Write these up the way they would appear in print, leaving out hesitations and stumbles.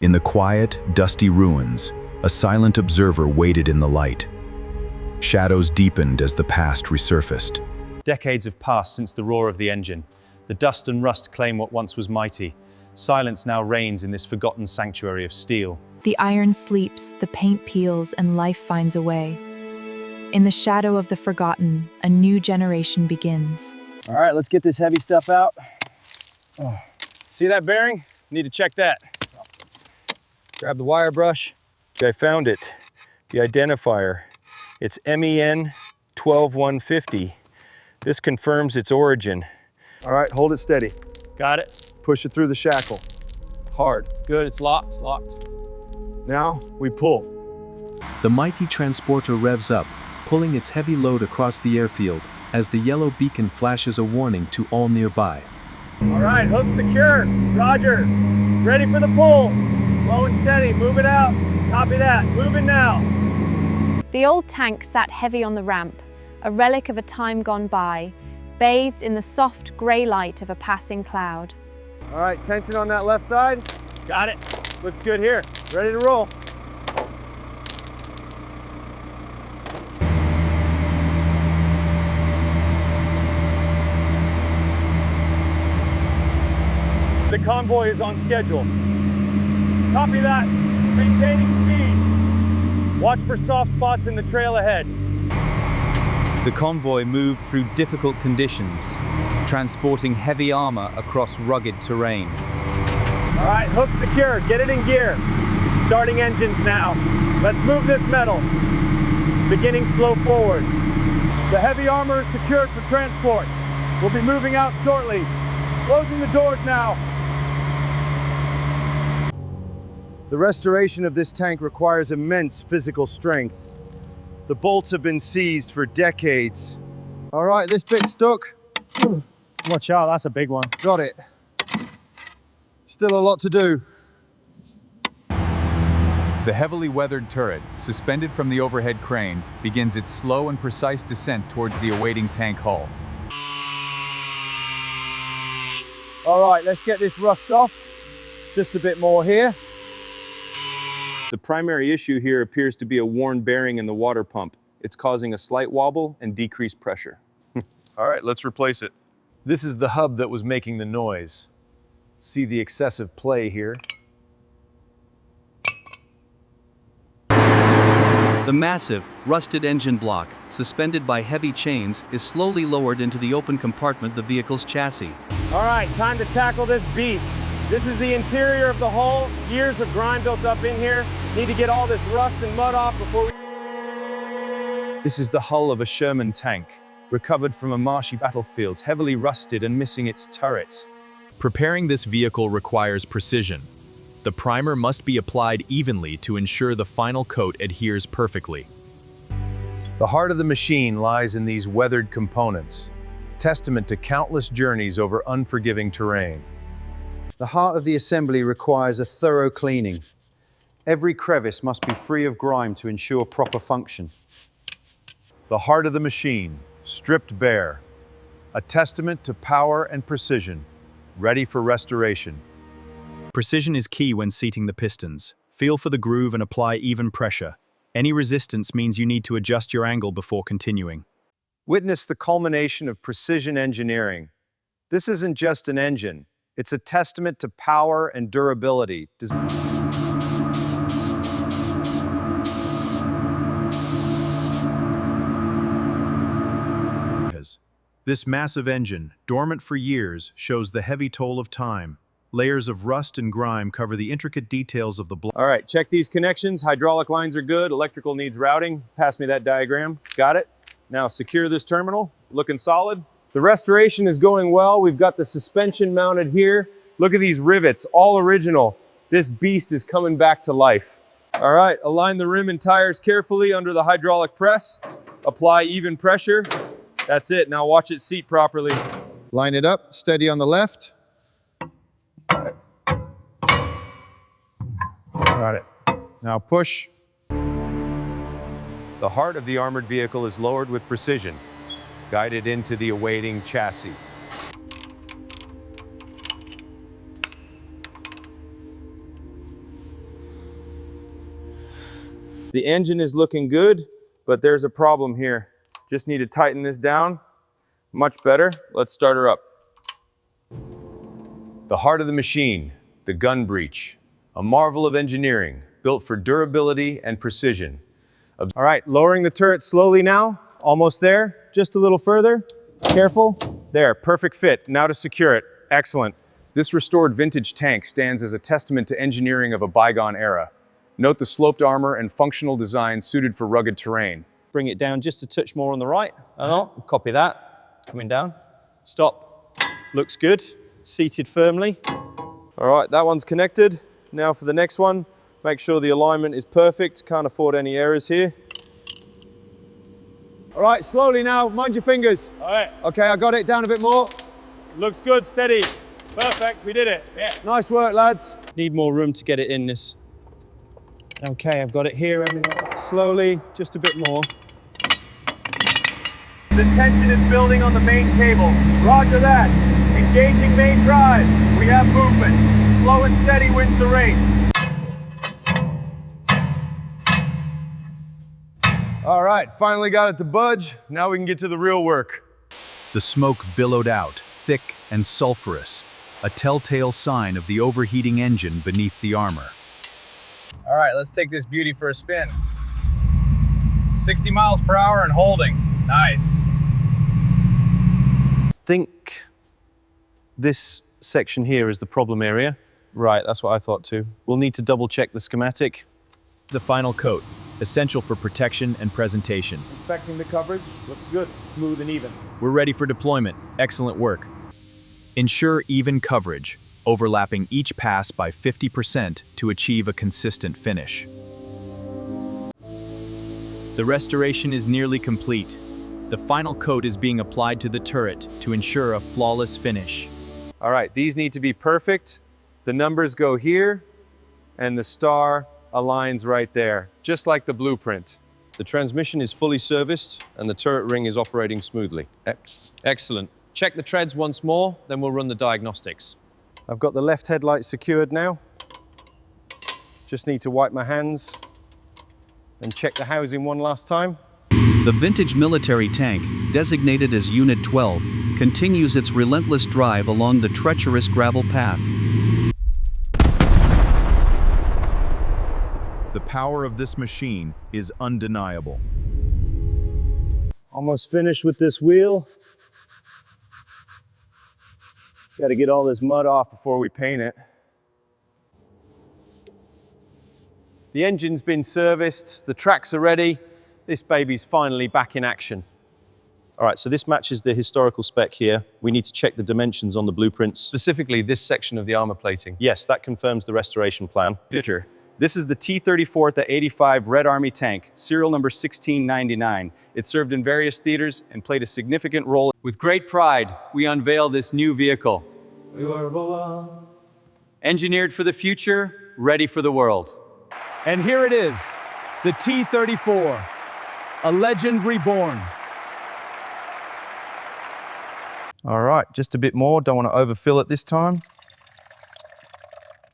In the quiet, dusty ruins, a silent observer waited in the light. Shadows deepened as the past resurfaced. Decades have passed since the roar of the engine. The dust and rust claim what once was mighty. Silence now reigns in this forgotten sanctuary of steel. The iron sleeps, the paint peels, and life finds a way. In the shadow of the forgotten, a new generation begins. All right, let's get this heavy stuff out. Oh. See that bearing? Need to check that. Grab the wire brush. I found it, the identifier. It's MEN 12150. This confirms its origin. All right, hold it steady. Got it. Push it through the shackle. Hard. Good, it's locked, it's locked. Now we pull. The mighty transporter revs up, pulling its heavy load across the airfield, as the yellow beacon flashes a warning to all nearby. All right, hook secured. Roger. Ready for the pull. Slow and steady, move it out. Copy that, moving now. The old tank sat heavy on the ramp, a relic of a time gone by, bathed in the soft grey light of a passing cloud. All right, tension on that left side. Got it. Looks good here. Ready to roll. The convoy is on schedule. Copy that. Maintaining speed. Watch for soft spots in the trail ahead. The convoy moved through difficult conditions, transporting heavy armor across rugged terrain. All right, hook secured. Get it in gear. Starting engines now. Let's move this metal. Beginning slow forward. The heavy armor is secured for transport. We'll be moving out shortly. Closing the doors now. The restoration of this tank requires immense physical strength. The bolts have been seized for decades. All right, this bit's stuck. Watch out, that's a big one. Got it. Still a lot to do. The heavily weathered turret, suspended from the overhead crane, begins its slow and precise descent towards the awaiting tank hull. All right, let's get this rust off. Just a bit more here. The primary issue here appears to be a worn bearing in the water pump. It's causing a slight wobble and decreased pressure. All right, let's replace it. This is the hub that was making the noise. See the excessive play here. The massive, rusted engine block, suspended by heavy chains, is slowly lowered into the open compartment of the vehicle's chassis. All right, time to tackle this beast. This is the interior of the hull. Years of grime built up in here. Need to get all this rust and mud off before we... This is the hull of a Sherman tank, recovered from a marshy battlefield, heavily rusted and missing its turret. Preparing this vehicle requires precision. The primer must be applied evenly to ensure the final coat adheres perfectly. The heart of the machine lies in these weathered components, testament to countless journeys over unforgiving terrain. The heart of the assembly requires a thorough cleaning. Every crevice must be free of grime to ensure proper function. The heart of the machine, stripped bare, a testament to power and precision, ready for restoration. Precision is key when seating the pistons. Feel for the groove and apply even pressure. Any resistance means you need to adjust your angle before continuing. Witness the culmination of precision engineering. This isn't just an engine. It's a testament to power and durability. This massive engine, dormant for years, shows the heavy toll of time. Layers of rust and grime cover the intricate details of the block. All right, check these connections. Hydraulic lines are good. Electrical needs routing. Pass me that diagram. Got it. Now secure this terminal. Looking solid. The restoration is going well. We've got the suspension mounted here. Look at these rivets, all original. This beast is coming back to life. All right, align the rim and tires carefully under the hydraulic press. Apply even pressure. That's it. Now watch it seat properly. Line it up, steady on the left. Got it. Now push. The heart of the armored vehicle is lowered with precision, guided into the awaiting chassis. The engine is looking good, but there's a problem here. Just need to tighten this down. Much better. Let's start her up. The heart of the machine, the gun breech, a marvel of engineering built for durability and precision. All right, lowering the turret slowly now. Almost there, just a little further. Careful. There, perfect fit. Now to secure it. Excellent. This restored vintage tank stands as a testament to engineering of a bygone era. Note the sloped armor and functional design suited for rugged terrain. Bring it down just a touch more on the right. Copy that. Coming down. Stop. Looks good. Seated firmly. All right, that one's connected. Now for the next one, make sure the alignment is perfect. Can't afford any errors here. All right, slowly now, mind your fingers. All right. Okay, I got it down a bit more. Looks good, steady. Perfect, we did it. Yeah. Nice work, lads. Need more room to get it in this. Okay, I've got it here. Slowly, just a bit more. The tension is building on the main cable. Roger that. Engaging main drive. We have movement. Slow and steady wins the race. All right, finally got it to budge. Now we can get to the real work. The smoke billowed out, thick and sulfurous, a telltale sign of the overheating engine beneath the armor. All right, let's take this beauty for a spin. 60 miles per hour and holding. Nice. Think this section here is the problem area. Right, that's what I thought too. We'll need to double check the schematic. The final coat, essential for protection and presentation. Inspecting the coverage, looks good, smooth and even. We're ready for deployment. Excellent work. Ensure even coverage, overlapping each pass by 50% to achieve a consistent finish. The restoration is nearly complete. The final coat is being applied to the turret to ensure a flawless finish. All right, these need to be perfect. The numbers go here, and the star aligns right there, just like the blueprint. The transmission is fully serviced and the turret ring is operating smoothly. Excellent. Check the treads once more, then we'll run the diagnostics. I've got the left headlight secured now. Just need to wipe my hands and check the housing one last time. The vintage military tank, designated as Unit 12, continues its relentless drive along the treacherous gravel path. The power of this machine is undeniable. Almost finished with this wheel. Got to get all this mud off before we paint it. The engine's been serviced, the tracks are ready. This baby's finally back in action. All right, so this matches the historical spec here. We need to check the dimensions on the blueprints. Specifically, this section of the armor plating. Yes, that confirms the restoration plan. Picture. This is the T-34-85 Red Army tank, serial number 1699. It served in various theaters and played a significant role. With great pride, we unveil this new vehicle. Engineered for the future, ready for the world. And here it is, the T-34, a legend reborn. All right, just a bit more. Don't want to overfill it this time.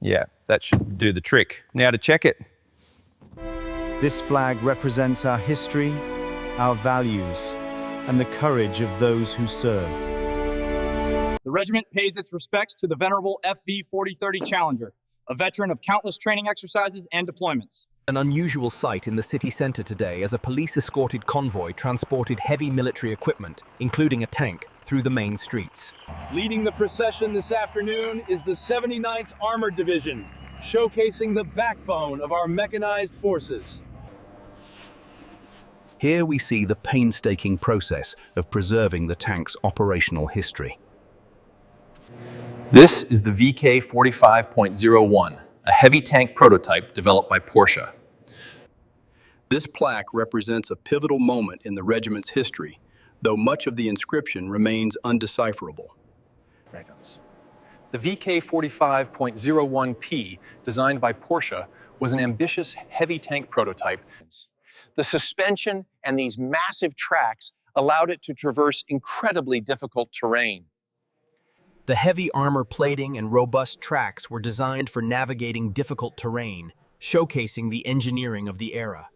Yeah, that should do the trick. Now to check it. This flag represents our history, our values, and the courage of those who serve. The regiment pays its respects to the venerable FV 4030 Challenger, a veteran of countless training exercises and deployments. An unusual sight in the city center today as a police-escorted convoy transported heavy military equipment, including a tank, through the main streets. Leading the procession this afternoon is the 79th Armored Division, showcasing the backbone of our mechanized forces. Here we see the painstaking process of preserving the tank's operational history. This is the VK 45.01, a heavy tank prototype developed by Porsche. This plaque represents a pivotal moment in the regiment's history, though much of the inscription remains undecipherable. The VK 45.01P, designed by Porsche, was an ambitious heavy tank prototype. The suspension and these massive tracks allowed it to traverse incredibly difficult terrain. The heavy armor plating and robust tracks were designed for navigating difficult terrain, showcasing the engineering of the era.